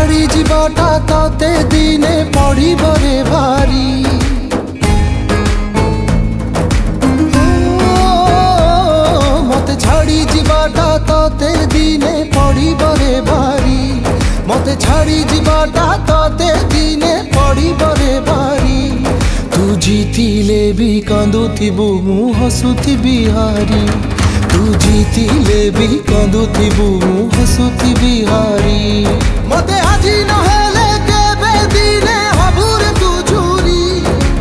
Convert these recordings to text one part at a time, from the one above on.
छाड़ी जीवाटा तते दिने पड़िब रे भारी मते छाड़ी जीवाटा तते दिने पड़िब रे भारी मते छाड़ी जीवाटा तते दिने पड़िब रे भारी तू जीतिले भी कांदुथिबु मु हसुथिबि हारी तू जीतिले भी कांदुथिबु मु हसुथिबि हारी मते आजी नहेले केबे दिने हबुरे तू झुरी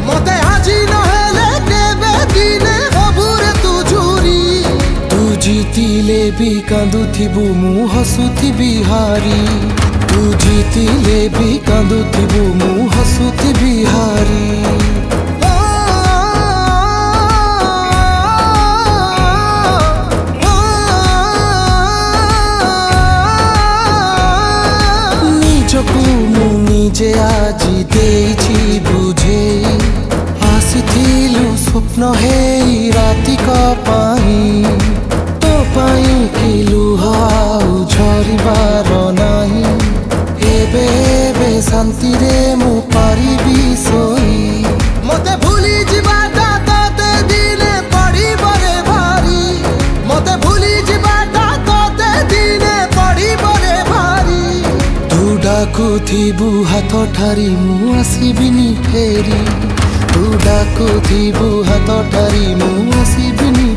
मते आजी नहेले केबे दिने हबुरे तू झुरी तू जीतिले भी कांदुथिबु मु हसुथिबि हारी तू जीतिले भी कांदुथिबु मु हसुथिबि हारी निजे आजी देइछि बुझे आसिथिलु स्वप्न हे राति का पाई तो पाई कि लुह झरिबार नाही एबे एबे शांति रे मु पारिबि सोई मते भूली जीवाटा तते दिने पड़िब रे भारी मते भूली जीवाटा तते दिने पड़िब रे भारी तू डाकुथिबु हाथ ठारी मु आसिबिनी फेरी तू डाकुथिबु हाथ ठारी मु आसिबिनी